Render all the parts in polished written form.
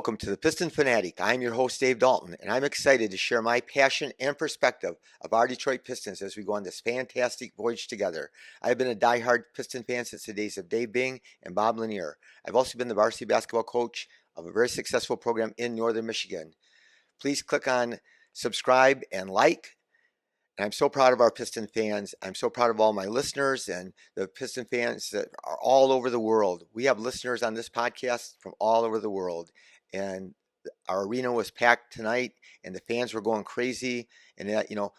Welcome to the Piston Fanatic. I'm your host, Dave Dalton, and I'm excited to share my passion and perspective of our Detroit Pistons as we go on this fantastic voyage together. I've been a diehard Piston fan since the days of Dave Bing and Bob Lanier. I've also been the varsity basketball coach of a very successful program in Northern Michigan. Please click on subscribe and like. And I'm so proud of our Piston fans. I'm so proud of all my listeners and the Piston fans that are all over the world. We have listeners on this podcast from all over the world. And our arena was packed tonight, and the fans were going crazy. And,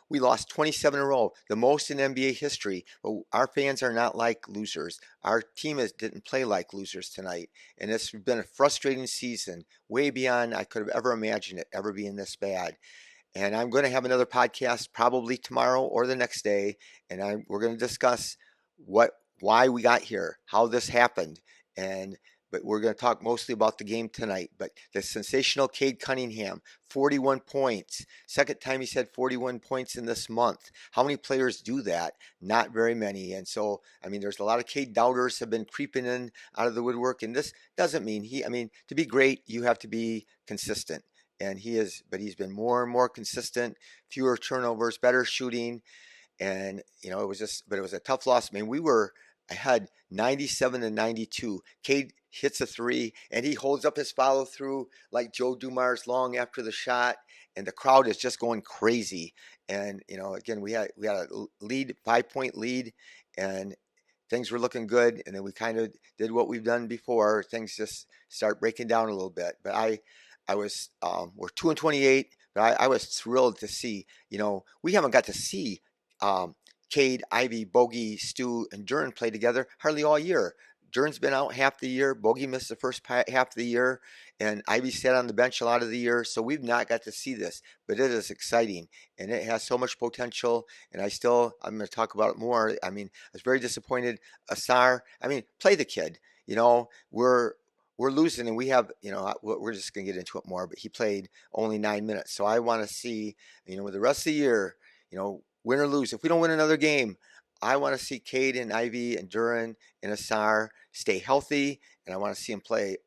we lost 27 in a row, the most in NBA history. But our fans are not like losers. Our team didn't play like losers tonight. And it's been a frustrating season, way beyond I could have ever imagined it ever being this bad. And I'm going to have another podcast probably tomorrow or the next day, and we're going to discuss why we got here, how this happened, but we're going to talk mostly about the game tonight. But the sensational Cade Cunningham, 41 points. Second time he's had 41 points in this month. How many players do that? Not very many. And so, there's a lot of Cade doubters have been creeping in out of the woodwork, and this doesn't mean to be great, you have to be consistent. And but he's been more and more consistent, fewer turnovers, better shooting. And, it was a tough loss. We were ahead 97-92. Cade hits a three and he holds up his follow through like Joe Dumars long after the shot. And the crowd is just going crazy. And, again, we had a lead, 5-point lead, and things were looking good. And then we kind of did what we've done before. Things just start breaking down a little bit. But we're 2-28, but I was thrilled to see, we haven't got to see Cade, Ivy, Bogey, Stu, and Duren play together hardly all year. Duren's been out half the year. Bogey missed the first half of the year, and Ivy sat on the bench a lot of the year. So we've not got to see this, but it is exciting, and it has so much potential. And I'm going to talk about it more. I was very disappointed. Asar, play the kid. We're losing, and we have, we're just going to get into it more, but he played only 9 minutes. So I want to see, with the rest of the year, win or lose. If we don't win another game, I want to see Cade and Ivy and Duren and Asar stay healthy, and I want to see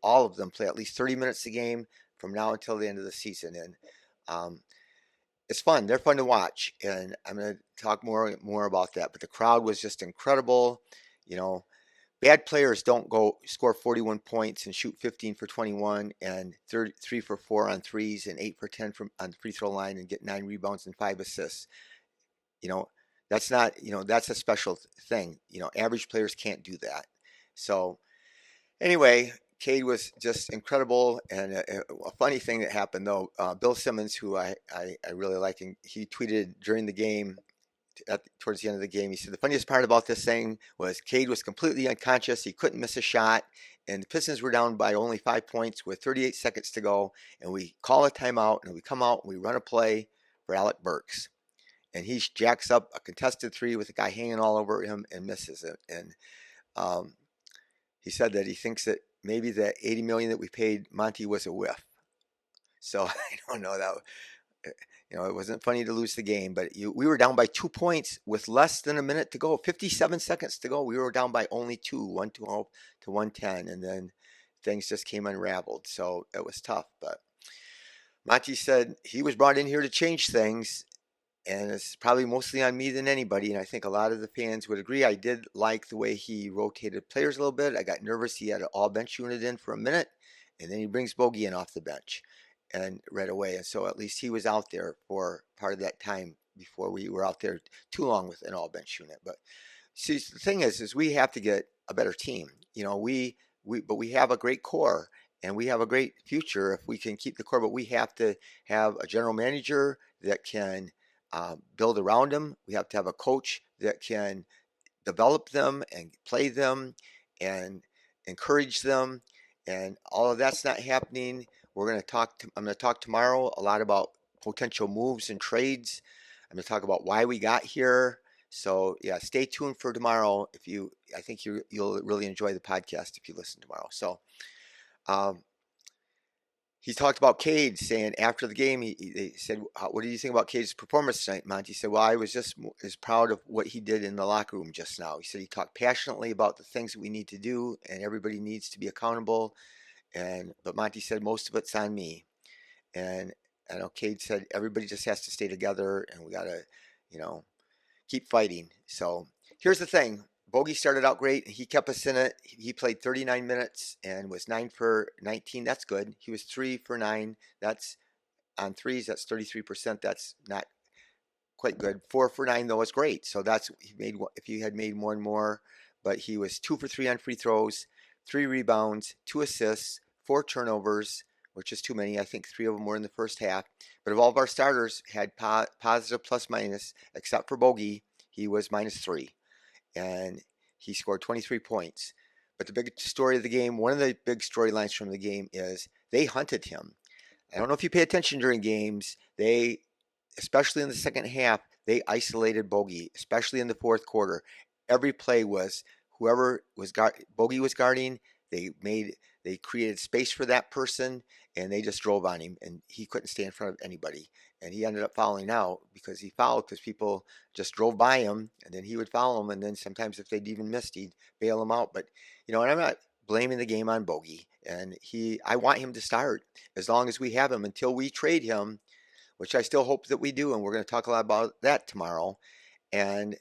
all of them play at least 30 minutes a game from now until the end of the season. And it's fun. They're fun to watch, and I'm going to talk more about that. But the crowd was just incredible. Bad players don't go score 41 points and shoot 15 for 21 and 3 for 4 on threes and 8 for 10 on the free throw line and get 9 rebounds and 5 assists. That's not, that's a special thing. Average players can't do that. So anyway, Cade was just incredible. And a funny thing that happened, though, Bill Simmons, who I really like, and he tweeted during the game, towards the end of the game, he said the funniest part about this thing was Cade was completely unconscious. He couldn't miss a shot, and the Pistons were down by only 5 points with 38 seconds to go. And we call a timeout, and we come out and we run a play for Alec Burks, and he jacks up a contested three with a guy hanging all over him and misses it. And he said that he thinks that maybe the $80 million that we paid Monty was a whiff. So I don't know that. It wasn't funny to lose the game, but we were down by 2 points with less than a minute to go, 57 seconds to go. We were down by only 112 to 110, and then things just came unraveled. So it was tough. But Monty said he was brought in here to change things, and it's probably mostly on me than anybody. And I think a lot of the fans would agree. I did like the way he rotated players a little bit. I got nervous. He had an all-bench unit in for a minute, and then he brings Bogey in off the bench and right away. And so at least he was out there for part of that time before we were out there too long with an all bench unit. But see, the thing is we have to get a better team. But we have a great core and we have a great future if we can keep the core, but we have to have a general manager that can build around them. We have to have a coach that can develop them and play them and encourage them. And all of that's not happening. I'm going to talk tomorrow a lot about potential moves and trades. I'm going to talk about why we got here. So yeah, stay tuned for tomorrow. I think you'll really enjoy the podcast if you listen tomorrow. So he talked about Cade, saying after the game, they said, "What do you think about Cade's performance tonight?" Monty said, "Well, I was just as proud of what he did in the locker room just now." He said he talked passionately about the things that we need to do, and everybody needs to be accountable. but Monty said most of it's on me. And I know Cade said everybody just has to stay together, and we gotta, you know, keep fighting. So here's the thing. Bogey started out great. He kept us in it. He played 39 minutes and was 9 for 19. That's good. He was 3 for 9. That's on threes. That's 33%. That's not quite good. 4 for 9 though is great. So that's he made. If he had made more and more, but he was 2 for 3 on free throws, 3 rebounds, 2 assists, 4 turnovers, which is too many. I think 3 of them were in the first half. But of all of our starters had positive plus minus, except for Bogey, he was -3, and he scored 23 points. But the big story of the game, one of the big storylines from the game is they hunted him. I don't know if you pay attention during games. They, especially in the second half, they isolated Bogey, especially in the fourth quarter. Every play was whoever was Bogey was guarding. They created space for that person, and they just drove on him, and he couldn't stay in front of anybody. And he ended up fouling out because he fouled because people just drove by him, and then he would foul them, and then sometimes if they'd even missed, he'd bail them out. But and I'm not blaming the game on Bogey, and I want him to start as long as we have him until we trade him, which I still hope that we do, and we're going to talk a lot about that tomorrow. And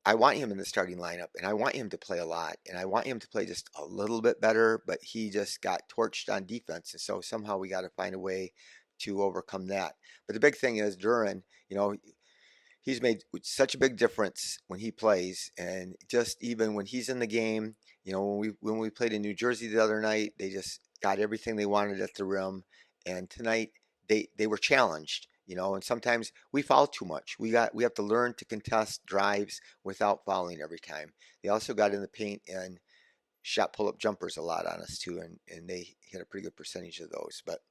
I want him in the starting lineup, and I want him to play a lot, and I want him to play just a little bit better, but he just got torched on defense, and so somehow we got to find a way to overcome that. But the big thing is Duran, he's made such a big difference when he plays, and just even when he's in the game, when we played in New Jersey the other night, they just got everything they wanted at the rim, and tonight they were challenged. And sometimes we foul too much. We have to learn to contest drives without fouling every time. They also got in the paint and shot pull-up jumpers a lot on us too, and they hit a pretty good percentage of those. But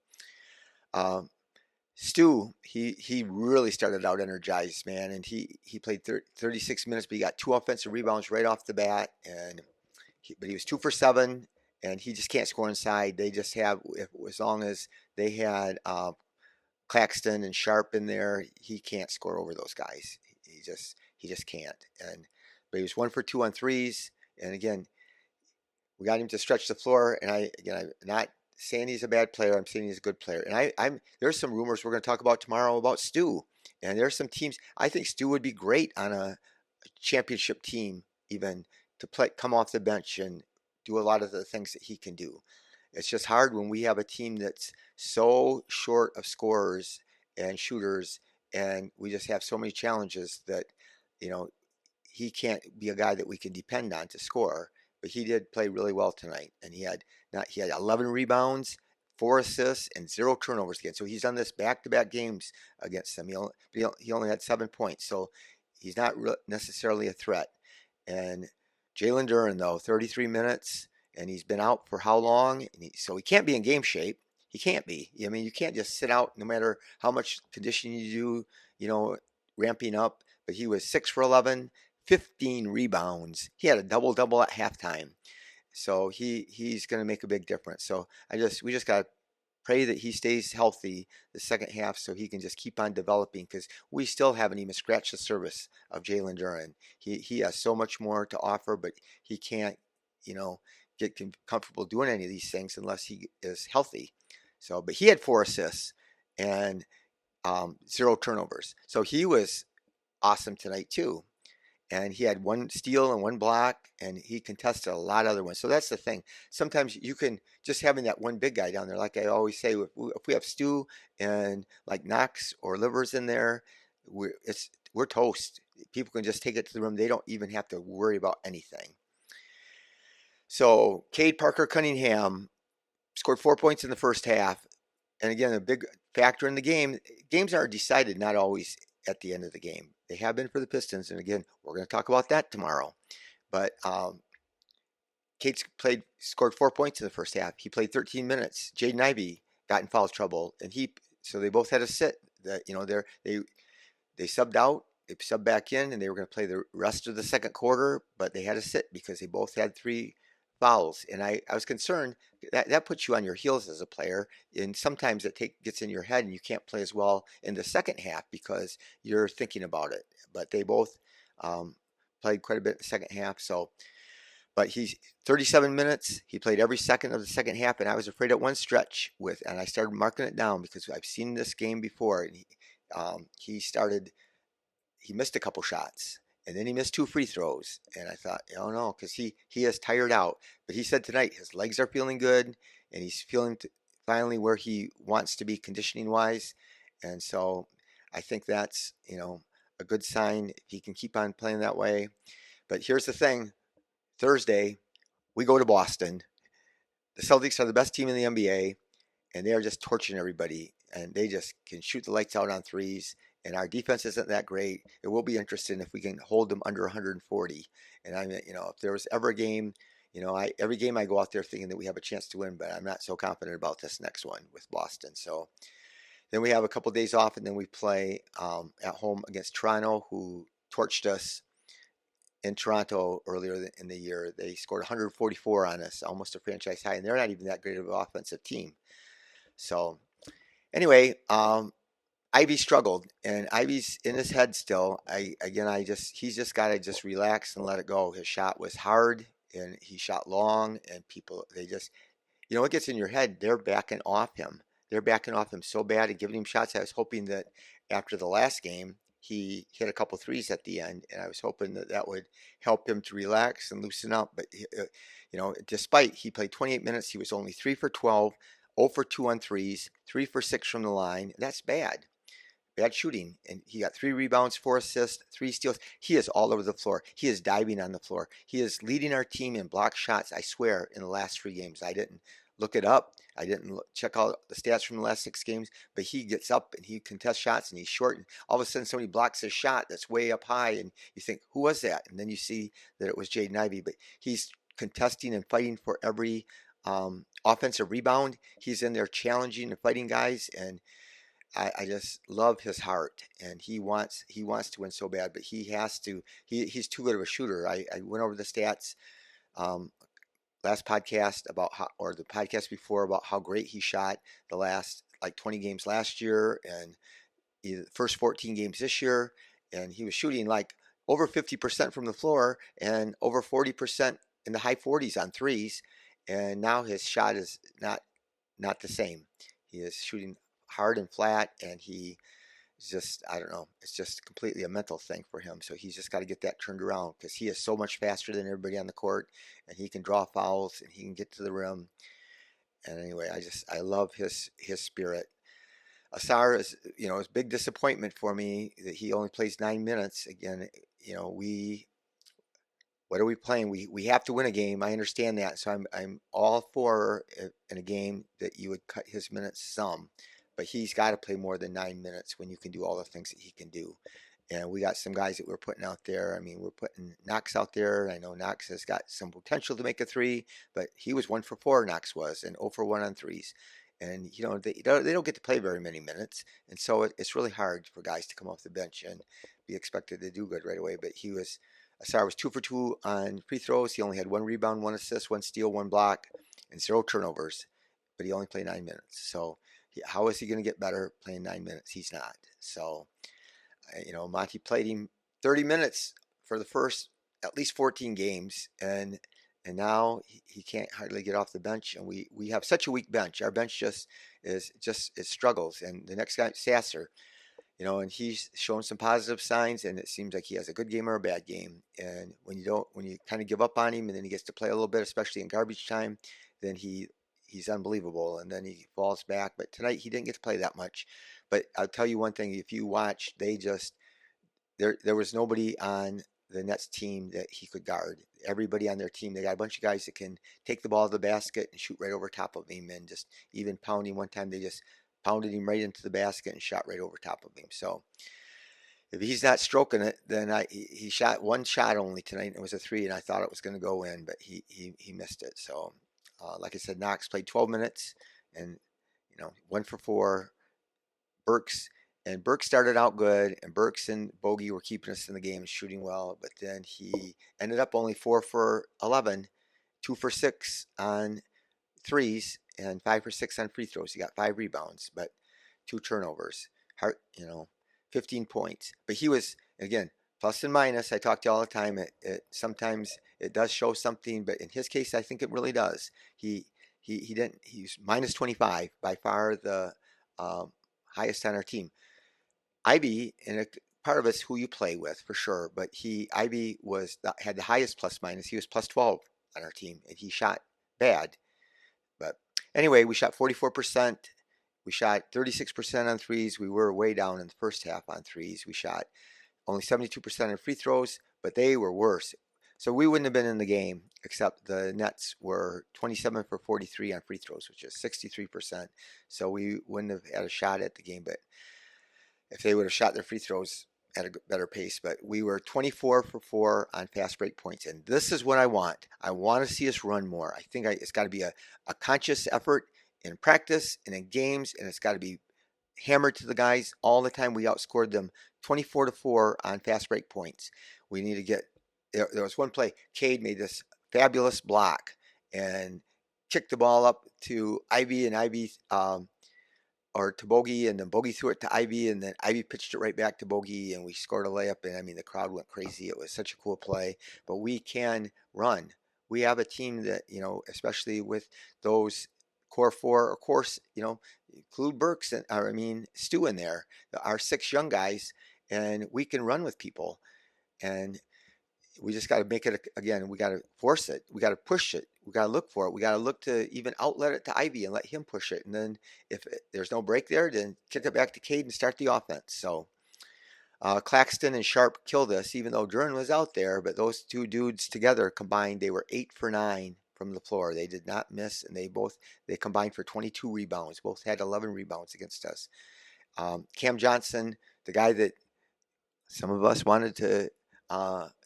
Stu, he really started out energized, man, and he played 36 minutes, but he got 2 offensive rebounds right off the bat, but he was 2 for 7, and he just can't score inside. They just have, as long as they had Claxton and Sharp in there, he can't score over those guys. He just can't. But he was 1 for 2 on threes, and again, we got him to stretch the floor. And I'm not saying he's a bad player. I'm saying he's a good player. And there's some rumors we're going to talk about tomorrow about Stu. And there's some teams. I think Stu would be great on a championship team, even to come off the bench and do a lot of the things that he can do. It's just hard when we have a team that's so short of scorers and shooters, and we just have so many challenges that, he can't be a guy that we can depend on to score. But he did play really well tonight, and he had 11 rebounds, 4 assists, and 0 turnovers again. So he's done this back-to-back games against them. He only had 7 points, so he's not necessarily a threat. And Jalen Duren, though, 33 minutes. And he's been out for how long? So he can't be in game shape. He can't be. I mean, you can't just sit out no matter how much conditioning you do, ramping up. But he was 6 for 11, 15 rebounds. He had a double-double at halftime. So he's going to make a big difference. So we just got to pray that he stays healthy the second half so he can just keep on developing, because we still haven't even scratched the surface of Jalen Duren. He has so much more to offer, but he can't, get comfortable doing any of these things unless he is healthy. So, but he had 4 assists and 0 turnovers. So he was awesome tonight too. And he had 1 steal and 1 block, and he contested a lot of other ones. So that's the thing. Sometimes you can just having that one big guy down there, like I always say, if we have Stu and like Knox or Livers in there, we're toast. People can just take it to the rim. They don't even have to worry about anything. So Cade Parker Cunningham scored 4 points in the first half. And again, a big factor in the game. Games are decided not always at the end of the game. They have been for the Pistons. And again, we're going to talk about that tomorrow. But Cade scored 4 points in the first half. He played 13 minutes. Jaden Ivey got in foul trouble. And so they both had to sit. They subbed out. They subbed back in, and they were going to play the rest of the second quarter, but they had to sit because they both had 3 fouls. And I was concerned that puts you on your heels as a player, and sometimes it gets in your head and you can't play as well in the second half because you're thinking about it. But they both played quite a bit in the second half. So But he's 37 minutes. He played every second of the second half, and I was afraid at one stretch and I started marking it down because I've seen this game before. And he started, he missed a couple shots, and then he missed two free throws. And I thought, oh no, because he is tired out. But he said tonight his legs are feeling good, and he's feeling finally where he wants to be conditioning wise. And so I think that's a good sign if he can keep on playing that way. But here's the thing: Thursday we go to Boston. The Celtics are the best team in the NBA, and they are just torching everybody, and they just can shoot the lights out on threes. And our defense isn't that great. It will be interesting if we can hold them under 140. And I mean, if there was ever a game, every game I go out there thinking that we have a chance to win, but I'm not so confident about this next one with Boston. So then we have a couple days off, and then we play at home against Toronto, who torched us in Toronto earlier in the year. They scored 144 on us, almost a franchise high, and they're not even that great of an offensive team. So anyway, Ivy struggled, and Ivy's in his head still. He's just got to just relax and let it go. His shot was hard, and he shot long, and people they just what gets in your head? They're backing off him. They're backing off him so bad and giving him shots. I was hoping that after the last game, he hit a couple threes at the end, and I was hoping that that would help him to relax and loosen up. But despite he played 28 minutes, he was only 3 for 12, 0 for 2 on threes, 3 for 6 from the line. That's bad. Bad shooting, and he got 3 rebounds, 4 assists, 3 steals. He is all over the floor. He is diving on the floor. He is leading our team in block shots, I swear, in the last 3 games. I didn't look it up. I didn't check out the stats from the last 6 games, but he gets up and he contests shots, and he's short, and all of a sudden somebody blocks his shot that's way up high, and you think, who was that? And then you see that it was Jaden Ivey, but he's contesting and fighting for every offensive rebound. He's in there challenging and fighting guys, and I just love his heart, and he wants to win so bad, but he has to. He's too good of a shooter. I went over the stats um, last podcast about or the podcast before about how great he shot the last like 20 games last year, and the first 14 games this year, and he was shooting like over 50% from the floor and over 40% in the high 40s on threes, and now his shot is not the same. He is shooting hard and flat, and he is just, I don't know, it's just completely a mental thing for him. So he's just got to get that turned around because he is so much faster than everybody on the court, and he can draw fouls and he can get to the rim. And anyway, I love his spirit. Asar is, is a big disappointment for me that he only plays 9 minutes. Again, we what are we playing? We have to win a game. I understand that. So I'm all for in a game that you would cut his minutes some, but he's got to play more than 9 minutes when you can do all the things that he can do. And we got some guys that we're putting out there. I mean, we're putting Knox out there. I know Knox has got some potential to make a 3, but he was 1 for 4. Knox was, and 0 for 1 on threes. And they don't get to play very many minutes, and so it's really hard for guys to come off the bench and be expected to do good right away. But Asar was 2 for 2 on free throws. He only had 1 rebound, 1 assist, 1 steal, 1 block, and 0 turnovers. But he only played 9 minutes. So how is he going to get better playing 9 minutes? He's not. So Monty played him 30 minutes for the first at least 14 games, and now he can't hardly get off the bench. And we have such a weak bench. Our bench it struggles. And the next guy, Sasser. And he's shown some positive signs, and it seems like he has a good game or a bad game. And when you kind of give up on him, and then he gets to play a little bit, especially in garbage time, then he's unbelievable, and then he falls back. But tonight he didn't get to play that much. But I'll tell you one thing: if you watch, there was nobody on the Nets team that he could guard. Everybody on their team, they got a bunch of guys that can take the ball to the basket and shoot right over top of him, and just even pounding. One time they just pounded him right into the basket and shot right over top of him. So if he's not stroking it, then he shot 1 shot only tonight, and it was a 3, and I thought it was going to go in, but he missed it. So like I said, Knox played 12 minutes, and 1 for 4. Burks started out good, and Burks and Bogey were keeping us in the game, shooting well, but then he ended up only 4 for 11, 2 for 6 on threes, and 5 for 6 on free throws. He got 5 rebounds, but 2 turnovers. 15 points. But he was, again, plus and minus. I talk to you all the time. Sometimes it does show something, but in his case, I think it really does. He didn't. He's minus 25, by far the um, highest on our team. IB, and part of it's who you play with for sure, but IB had the highest plus minus. He was plus 12 on our team, and he shot bad. But anyway, we shot 44%. We shot 36% on threes. We were way down in the first half on threes. We shot only 72% on free throws, but they were worse. So we wouldn't have been in the game, except the Nets were 27 for 43 on free throws, which is 63%. So we wouldn't have had a shot at the game, but if they would have shot their free throws at a better pace. But we were 24 for 4 on fast break points. And this is what I want. I want to see us run more. I think it's got to be a conscious effort in practice and in games, and it's got to be hammered to the guys all the time. We outscored them 24 to 4 on fast break points. We need to get there was one play. Cade made this fabulous block and kicked the ball up to Ivy, and Ivy or to Bogey, and then Bogey threw it to Ivy, and then Ivy pitched it right back to Bogey, and we scored a layup. And I mean, the crowd went crazy. It was such a cool play. But we can run. We have a team that, especially with those core four, of course, include Burks and Stu in there, our 6 young guys, and we can run with people. And we just got to make it again. We got to force it. We got to push it. We got to look for it. We got to look to even outlet it to Ivy and let him push it. And then if there's no break there, then kick it back to Cade and start the offense. So Claxton and Sharp killed us, even though Duran was out there. But those two dudes together combined, they were 8 for 9 from the floor. They did not miss, and they combined for 22 rebounds. Both had 11 rebounds against us. Cam Johnson, the guy that some of us wanted to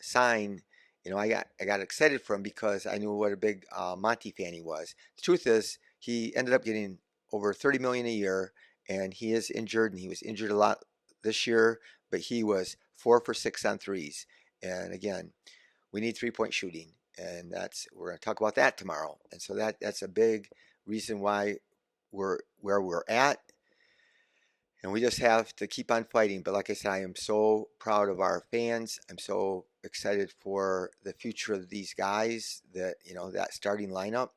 sign, I got excited for him because I knew what a big Monty fan he was. The truth is, he ended up getting over 30 million a year, and he is injured, and he was injured a lot this year, but he was 4 for 6 on threes. And again, we need 3-point shooting, and we're going to talk about that tomorrow. And so that's a big reason why we're where we're at. And we just have to keep on fighting. But like I said, I am so proud of our fans. I'm so excited for the future of these guys, that starting lineup.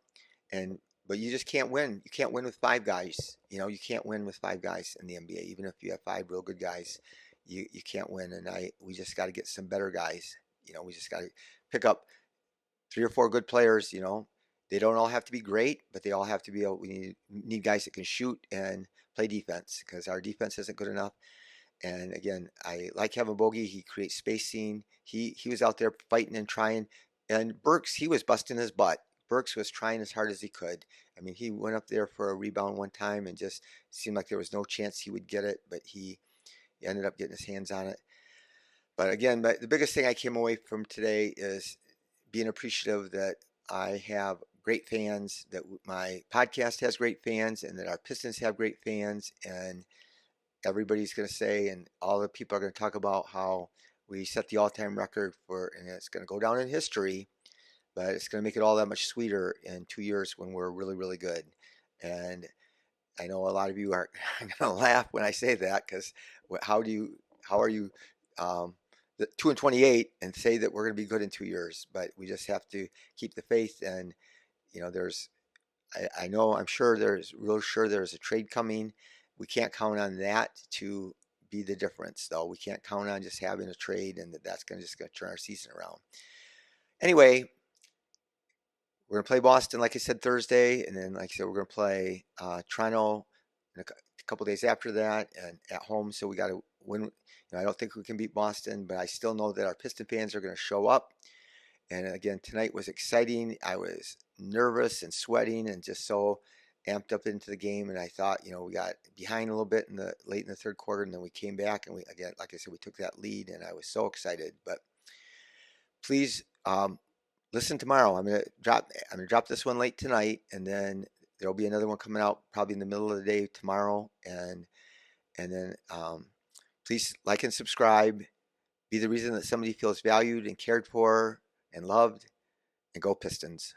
But you just can't win. You can't win with 5 guys. You can't win with 5 guys in the NBA. Even if you have 5 real good guys, you can't win. And we just got to get some better guys. We just got to pick up 3 or 4 good players. They don't all have to be great, but they all have to be able. We need guys that can shoot and play defense, because our defense isn't good enough. And again, I like Kevin Bogey. He creates spacing. He was out there fighting and trying. And Burks, he was busting his butt. Burks was trying as hard as he could. I mean, he went up there for a rebound one time and just seemed like there was no chance he would get it, but he ended up getting his hands on it. But again, the biggest thing I came away from today is being appreciative that I have great fans, that my podcast has great fans, and that our Pistons have great fans. And everybody's going to say, and all the people are going to talk about how we set the all-time record and it's going to go down in history, but it's going to make it all that much sweeter in 2 years when we're really, really good. And I know a lot of you are going to laugh when I say that, because how are you 2-28 and say that we're going to be good in 2 years? But we just have to keep the faith. And I'm sure there's a trade coming. We can't count on that to be the difference, though. We can't count on just having a trade and that's just going to turn our season around. Anyway, we're going to play Boston, like I said, Thursday, and then, like I said, we're going to play Toronto in a couple days after that, and at home. So we got to win. I don't think we can beat Boston, but I still know that our Piston fans are going to show up. And again, tonight was exciting. I was nervous and sweating and just so amped up into the game. And I thought, we got behind a little bit late in the third quarter, and then we came back, and again, like I said, we took that lead, and I was so excited. But please listen tomorrow. I'm gonna drop this one late tonight, and then there'll be another one coming out probably in the middle of the day tomorrow. And then please like and subscribe. Be the reason that somebody feels valued and cared for and loved, and go Pistons.